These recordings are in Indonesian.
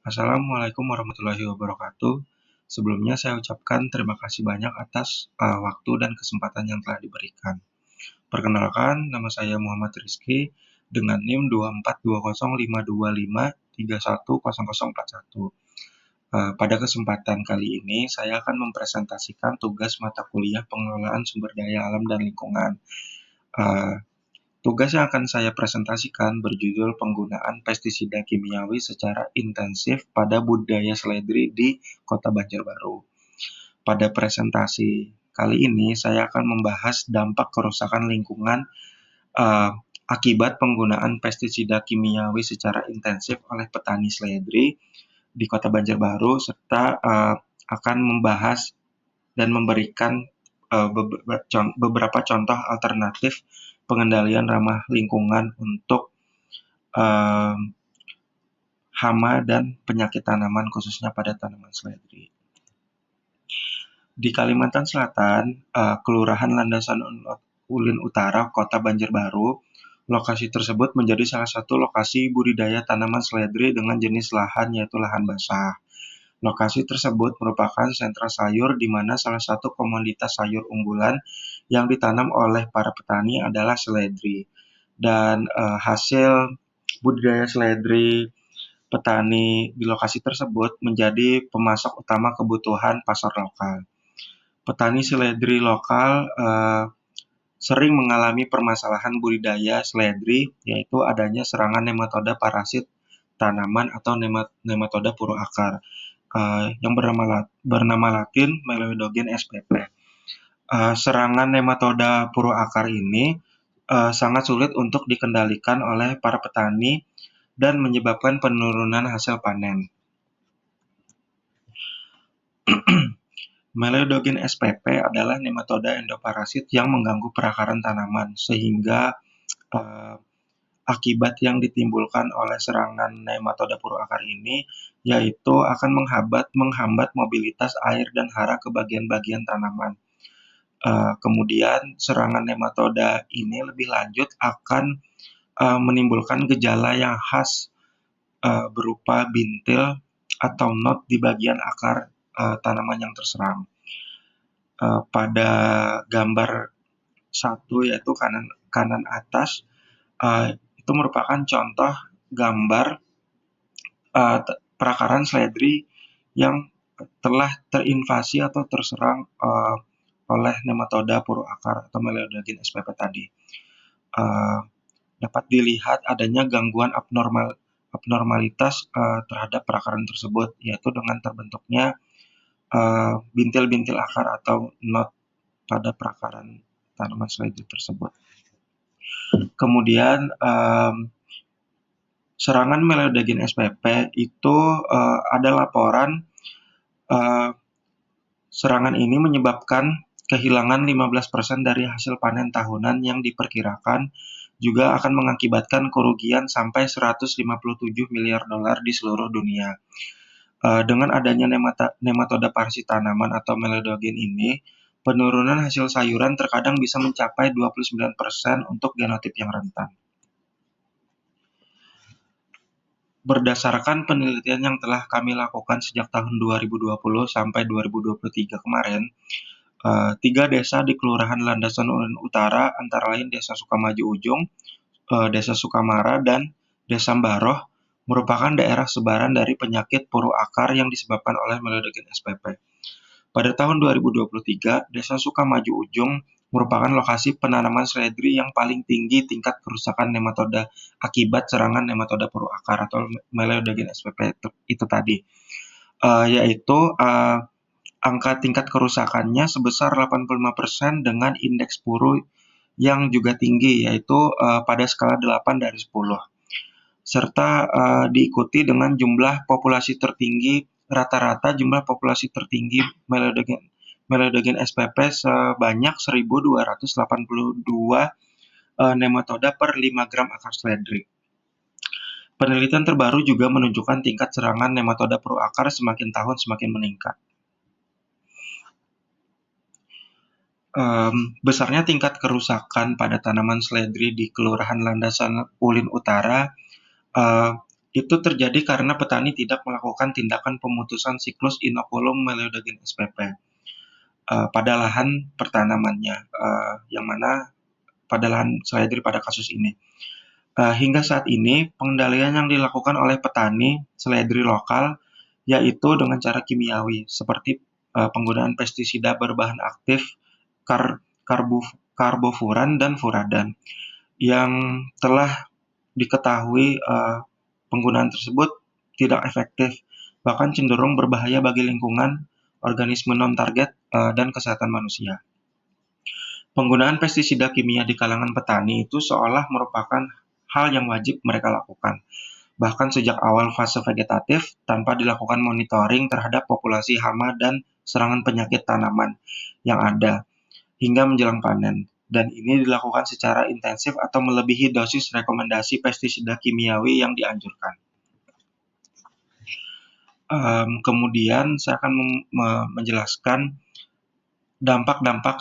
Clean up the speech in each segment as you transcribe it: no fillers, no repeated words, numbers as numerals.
Assalamualaikum warahmatullahi wabarakatuh. Sebelumnya saya ucapkan terima kasih banyak atas waktu dan kesempatan yang telah diberikan. Perkenalkan, nama saya Muhammad Rizky dengan NIM 2420525310041. Pada kesempatan kali ini, saya akan mempresentasikan tugas mata kuliah pengelolaan sumber daya alam dan lingkungan. Eh, Tugas yang akan saya presentasikan berjudul penggunaan pestisida kimiawi secara intensif pada budidaya seledri di Kota Banjarbaru. Pada presentasi kali ini, saya akan membahas dampak kerusakan lingkungan akibat penggunaan pestisida kimiawi secara intensif oleh petani seledri di Kota Banjarbaru, serta akan membahas dan memberikan beberapa contoh alternatif pengendalian ramah lingkungan untuk hama dan penyakit tanaman khususnya pada tanaman seledri. Di Kalimantan Selatan, Kelurahan Landasan Ulin Utara, Kota Banjarbaru, lokasi tersebut menjadi salah satu lokasi budidaya tanaman seledri dengan jenis lahan yaitu lahan basah. Lokasi tersebut merupakan sentra sayur di mana salah satu komoditas sayur unggulan yang ditanam oleh para petani adalah seledri. Dan hasil budidaya seledri petani di lokasi tersebut menjadi pemasok utama kebutuhan pasar lokal. Petani seledri lokal sering mengalami permasalahan budidaya seledri, yaitu adanya serangan nematoda parasit tanaman atau nematoda puru akar yang bernama Latin Meloidogen spp. Serangan nematoda puru akar ini sangat sulit untuk dikendalikan oleh para petani dan menyebabkan penurunan hasil panen. Meloidogen spp adalah nematoda endoparasit yang mengganggu perakaran tanaman, sehingga akibat yang ditimbulkan oleh serangan nematoda puru akar ini yaitu akan menghambat mobilitas air dan hara ke bagian-bagian tanaman. Kemudian serangan nematoda ini lebih lanjut akan menimbulkan gejala yang khas berupa bintil atau knot di bagian akar tanaman yang terserang. Pada gambar 1 yaitu kanan atas, itu merupakan contoh gambar perakaran seledri yang telah terinvasi atau terserang oleh nematoda puru akar atau Meloidogen spp tadi. Dapat dilihat adanya gangguan abnormalitas terhadap perakaran tersebut, yaitu dengan terbentuknya bintil-bintil akar atau knot pada perakaran tanaman seledri tersebut. Kemudian serangan Meloidogen spp itu ada laporan serangan ini menyebabkan kehilangan 15% dari hasil panen tahunan yang diperkirakan, juga akan mengakibatkan kerugian sampai 157 miliar dolar di seluruh dunia. Dengan adanya nematoda parasit tanaman atau Meloidogen ini, penurunan hasil sayuran terkadang bisa mencapai 29% untuk genotip yang rentan. Berdasarkan penelitian yang telah kami lakukan sejak tahun 2020 sampai 2023 kemarin, 3 desa di Kelurahan Landasan Ulin Utara, antara lain Desa Sukamaju Ujung, Desa Sukamara, dan Desa Mbaroh, merupakan daerah sebaran dari penyakit puru akar yang disebabkan oleh Meloidogen spp. Pada tahun 2023, Desa Sukamaju Ujung merupakan lokasi penanaman seledri yang paling tinggi tingkat kerusakan nematoda akibat serangan nematoda puru akar atau Meloidogen spp itu tadi, yaitu angka tingkat kerusakannya sebesar 85% dengan indeks puru yang juga tinggi, yaitu pada skala 8 dari 10. Serta diikuti dengan jumlah populasi tertinggi, rata-rata jumlah populasi tertinggi Meloidogen spp sebanyak 1.282 nematoda per 5 gram akar seledri. Penelitian terbaru juga menunjukkan tingkat serangan nematoda puru akar semakin tahun semakin meningkat. Besarnya tingkat kerusakan pada tanaman seledri di Kelurahan Landasan Ulin Utara Itu terjadi karena petani tidak melakukan tindakan pemutusan siklus inokulum Meleodogen spp pada lahan pertanamannya, yang mana pada lahan seledri pada kasus ini. Hingga saat ini, pengendalian yang dilakukan oleh petani seledri lokal yaitu dengan cara kimiawi, seperti penggunaan pestisida berbahan aktif karbofuran dan furadan, yang telah diketahui penggunaan tersebut tidak efektif, bahkan cenderung berbahaya bagi lingkungan, organisme non-target, dan kesehatan manusia. Penggunaan pestisida kimia di kalangan petani itu seolah merupakan hal yang wajib mereka lakukan, bahkan sejak awal fase vegetatif tanpa dilakukan monitoring terhadap populasi hama dan serangan penyakit tanaman yang ada hingga menjelang panen. Dan ini dilakukan secara intensif atau melebihi dosis rekomendasi pestisida kimiawi yang dianjurkan. Kemudian saya akan menjelaskan dampak-dampak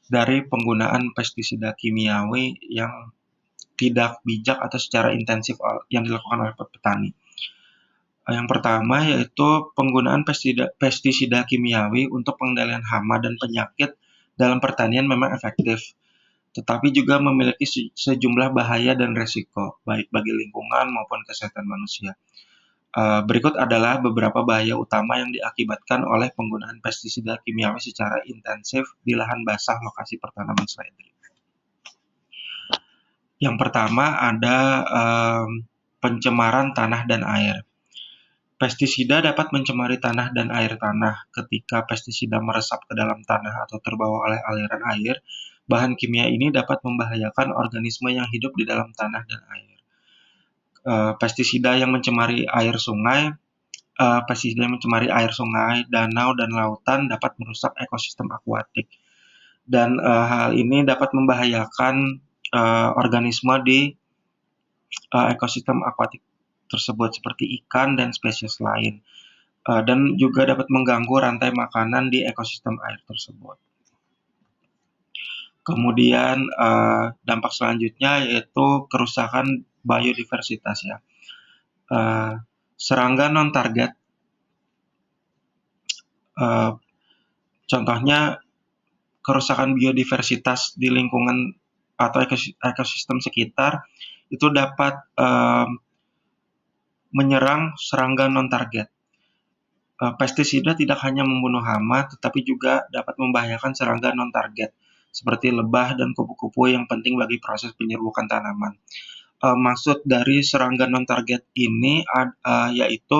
dari penggunaan pestisida kimiawi yang tidak bijak atau secara intensif yang dilakukan oleh petani. Yang pertama yaitu penggunaan pestisida kimiawi untuk pengendalian hama dan penyakit dalam pertanian memang efektif, tetapi juga memiliki sejumlah bahaya dan resiko, baik bagi lingkungan maupun kesehatan manusia. Berikut adalah beberapa bahaya utama yang diakibatkan oleh penggunaan pestisida kimiawi secara intensif di lahan basah lokasi pertanaman seledri. Yang pertama ada pencemaran tanah dan air. Pestisida dapat mencemari tanah dan air tanah. Ketika pestisida meresap ke dalam tanah atau terbawa oleh aliran air, bahan kimia ini dapat membahayakan organisme yang hidup di dalam tanah dan air. Pestisida yang mencemari air sungai, danau, dan lautan dapat merusak ekosistem akuatik. Dan hal ini dapat membahayakan organisme di ekosistem akuatik tersebut seperti ikan dan spesies lain. Dan juga dapat mengganggu rantai makanan di ekosistem air tersebut. Kemudian dampak selanjutnya yaitu kerusakan biodiversitas ya. Serangga non-target, contohnya kerusakan biodiversitas di lingkungan atau ekosistem sekitar itu dapat menyerang serangga non-target. Pestisida tidak hanya membunuh hama, tetapi juga dapat membahayakan serangga non-target, seperti lebah dan kupu-kupu yang penting bagi proses penyerbukan tanaman. Maksud dari serangga non-target ini yaitu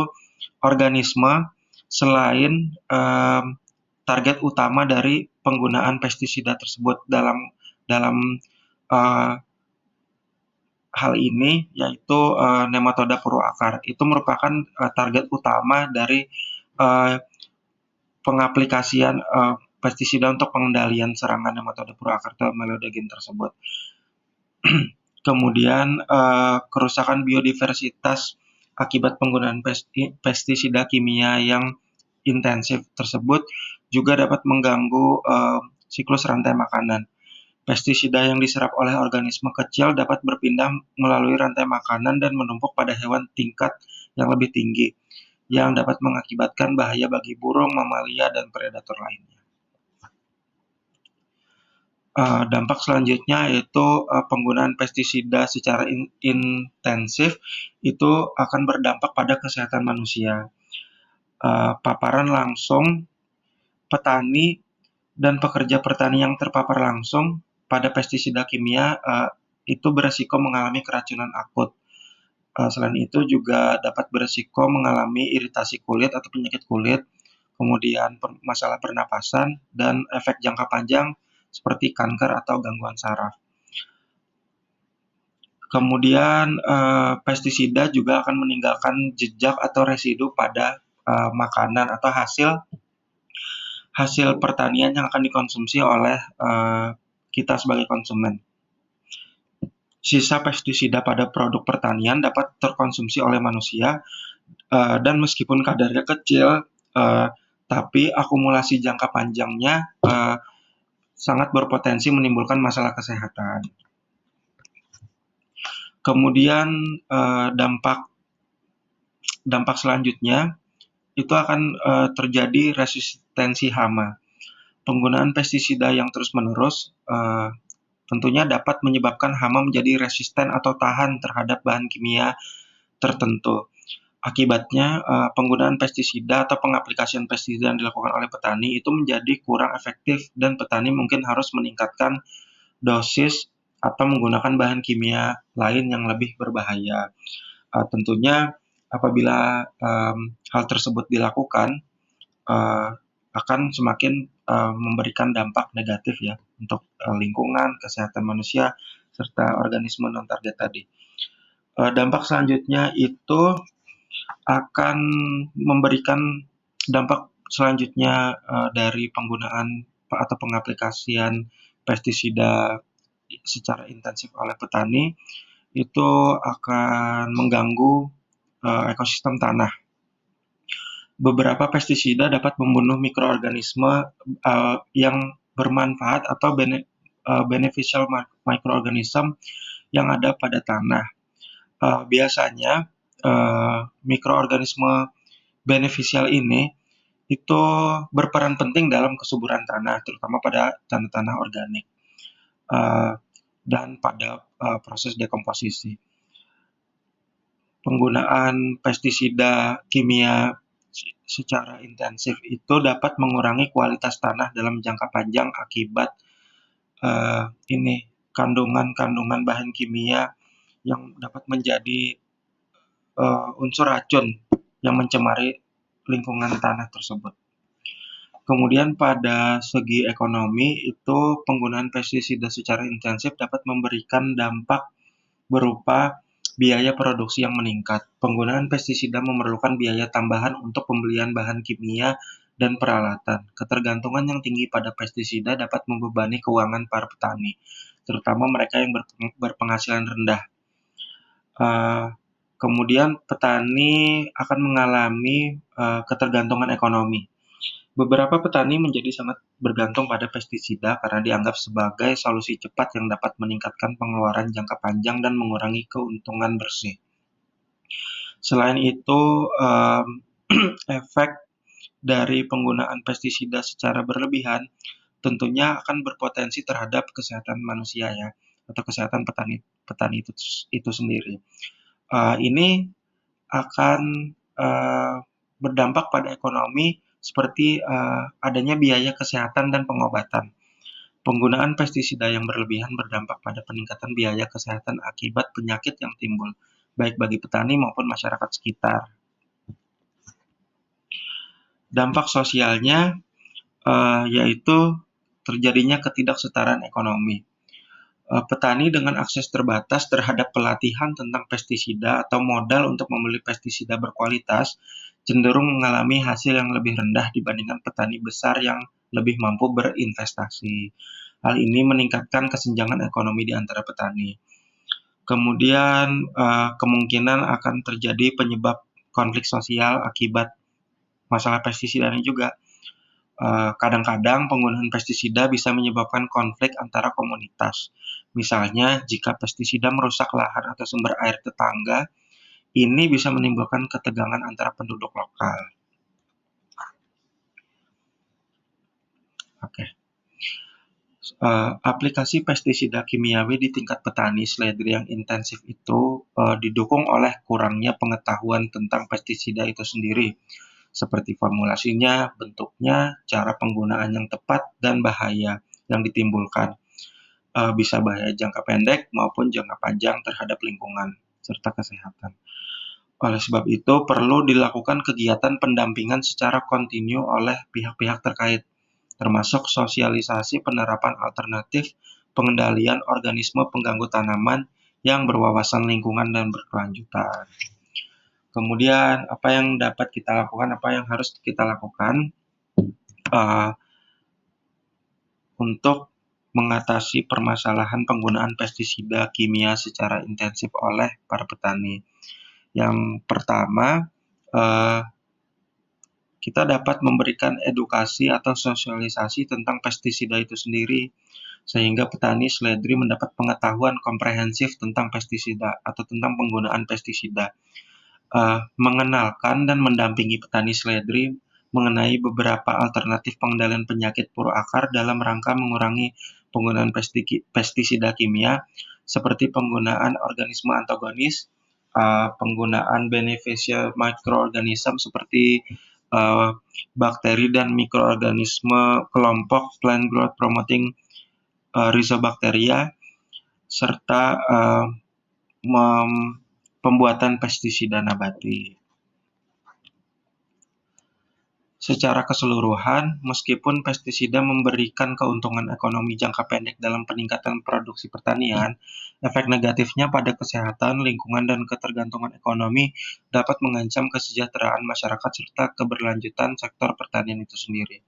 organisme selain target utama dari penggunaan pestisida tersebut. Dalam hal ini yaitu nematoda puru akar. Itu merupakan target utama dari pengaplikasian pestisida untuk pengendalian serangan nematoda puru akar atau Meleodogen tersebut. Kemudian kerusakan biodiversitas akibat penggunaan pestisida kimia yang intensif tersebut juga dapat mengganggu siklus rantai makanan. Pestisida yang diserap oleh organisme kecil dapat berpindah melalui rantai makanan dan menumpuk pada hewan tingkat yang lebih tinggi, yang dapat mengakibatkan bahaya bagi burung, mamalia, dan predator lainnya. Dampak selanjutnya yaitu penggunaan pestisida secara intensif itu akan berdampak pada kesehatan manusia. Paparan langsung petani dan pekerja pertani yang terpapar langsung pada pestisida kimia itu beresiko mengalami keracunan akut. Selain itu juga dapat beresiko mengalami iritasi kulit atau penyakit kulit, kemudian masalah pernapasan, dan efek jangka panjang seperti kanker atau gangguan saraf. Kemudian pestisida juga akan meninggalkan jejak atau residu pada makanan atau hasil pertanian yang akan dikonsumsi oleh kita sebagai konsumen. Sisa pestisida pada produk pertanian dapat terkonsumsi oleh manusia dan meskipun kadarnya kecil, tapi akumulasi jangka panjangnya sangat berpotensi menimbulkan masalah kesehatan. Kemudian dampak selanjutnya itu akan terjadi resistensi hama. Penggunaan pestisida yang terus-menerus tentunya dapat menyebabkan hama menjadi resisten atau tahan terhadap bahan kimia tertentu. Akibatnya, penggunaan pestisida atau pengaplikasian pestisida yang dilakukan oleh petani itu menjadi kurang efektif dan petani mungkin harus meningkatkan dosis atau menggunakan bahan kimia lain yang lebih berbahaya. Tentunya apabila hal tersebut dilakukan, akan semakin memberikan dampak negatif ya untuk lingkungan, kesehatan manusia, serta organisme non-target tadi. Dampak selanjutnya itu akan memberikan dampak selanjutnya dari penggunaan atau pengaplikasian pestisida secara intensif oleh petani itu akan mengganggu ekosistem tanah. Beberapa pestisida dapat membunuh mikroorganisme yang bermanfaat atau beneficial microorganism yang ada pada tanah. Biasanya mikroorganisme beneficial ini itu berperan penting dalam kesuburan tanah, terutama pada tanah-tanah organik dan pada proses dekomposisi. Penggunaan pestisida kimia secara intensif itu dapat mengurangi kualitas tanah dalam jangka panjang akibat kandungan-kandungan bahan kimia yang dapat menjadi unsur racun yang mencemari lingkungan tanah tersebut. Kemudian pada segi ekonomi itu penggunaan pestisida secara intensif dapat memberikan dampak berupa biaya produksi yang meningkat. Penggunaan pestisida memerlukan biaya tambahan untuk pembelian bahan kimia dan peralatan. Ketergantungan yang tinggi pada pestisida dapat membebani keuangan para petani, terutama mereka yang berpenghasilan rendah. Kemudian petani akan mengalami ketergantungan ekonomi. Beberapa petani menjadi sangat bergantung pada pestisida karena dianggap sebagai solusi cepat yang dapat meningkatkan pengeluaran jangka panjang dan mengurangi keuntungan bersih. Selain itu, efek dari penggunaan pestisida secara berlebihan tentunya akan berpotensi terhadap kesehatan manusia ya, atau kesehatan petani itu sendiri. Ini akan berdampak pada ekonomi seperti adanya biaya kesehatan dan pengobatan. Penggunaan pestisida yang berlebihan berdampak pada peningkatan biaya kesehatan akibat penyakit yang timbul, baik bagi petani maupun masyarakat sekitar. Dampak sosialnya yaitu terjadinya ketidaksetaraan ekonomi. Petani dengan akses terbatas terhadap pelatihan tentang pestisida atau modal untuk membeli pestisida berkualitas cenderung mengalami hasil yang lebih rendah dibandingkan petani besar yang lebih mampu berinvestasi. Hal ini meningkatkan kesenjangan ekonomi di antara petani. Kemudian kemungkinan akan terjadi penyebab konflik sosial akibat masalah pestisida ini juga. Kadang-kadang penggunaan pestisida bisa menyebabkan konflik antara komunitas. Misalnya, jika pestisida merusak lahan atau sumber air tetangga, ini bisa menimbulkan ketegangan antara penduduk lokal. Aplikasi pestisida kimiawi di tingkat petani seledri yang intensif itu didukung oleh kurangnya pengetahuan tentang pestisida itu sendiri, seperti formulasinya, bentuknya, cara penggunaan yang tepat, dan bahaya yang ditimbulkan. Bisa bahaya jangka pendek maupun jangka panjang terhadap lingkungan serta kesehatan. Oleh sebab itu, perlu dilakukan kegiatan pendampingan secara kontinu oleh pihak-pihak terkait, termasuk sosialisasi penerapan alternatif pengendalian organisme pengganggu tanaman yang berwawasan lingkungan dan berkelanjutan. Kemudian apa yang dapat kita lakukan, apa yang harus kita lakukan untuk mengatasi permasalahan penggunaan pestisida kimia secara intensif oleh para petani. Yang pertama, kita dapat memberikan edukasi atau sosialisasi tentang pestisida itu sendiri, sehingga petani seledri mendapat pengetahuan komprehensif tentang pestisida atau tentang penggunaan pestisida. Mengenalkan dan mendampingi petani seledri mengenai beberapa alternatif pengendalian penyakit puru akar dalam rangka mengurangi penggunaan pestisida kimia seperti penggunaan organisme antagonis, penggunaan beneficial microorganism seperti bakteri dan mikroorganisme kelompok plant growth promoting Rhizobacteria, serta pembuatan pestisida nabati. Secara keseluruhan, meskipun pestisida memberikan keuntungan ekonomi jangka pendek dalam peningkatan produksi pertanian, efek negatifnya pada kesehatan, lingkungan, dan ketergantungan ekonomi dapat mengancam kesejahteraan masyarakat serta keberlanjutan sektor pertanian itu sendiri.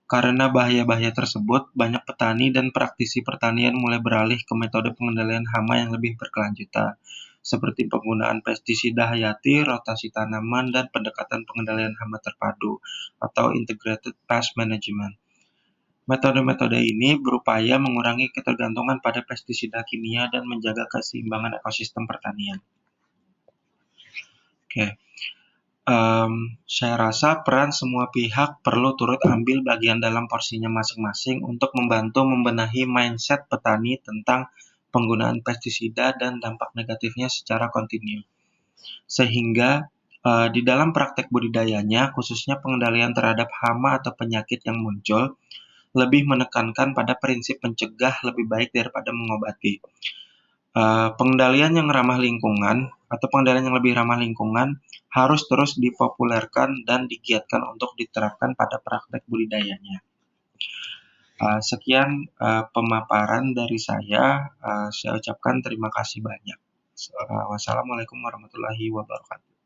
Karena bahaya-bahaya tersebut, banyak petani dan praktisi pertanian mulai beralih ke metode pengendalian hama yang lebih berkelanjutan, seperti penggunaan pestisida hayati, rotasi tanaman, dan pendekatan pengendalian hama terpadu atau Integrated Pest Management. Metode-metode ini berupaya mengurangi ketergantungan pada pestisida kimia dan menjaga keseimbangan ekosistem pertanian. Saya rasa peran semua pihak perlu turut ambil bagian dalam porsinya masing-masing untuk membantu membenahi mindset petani tentang penggunaan pestisida dan dampak negatifnya secara kontinu. Sehingga di dalam praktek budidayanya, khususnya pengendalian terhadap hama atau penyakit yang muncul, lebih menekankan pada prinsip mencegah lebih baik daripada mengobati. Pengendalian yang ramah lingkungan atau pengendalian yang lebih ramah lingkungan harus terus dipopulerkan dan digiatkan untuk diterapkan pada praktek budidayanya. Sekian pemaparan dari saya. Saya ucapkan terima kasih banyak. Wassalamualaikum warahmatullahi wabarakatuh.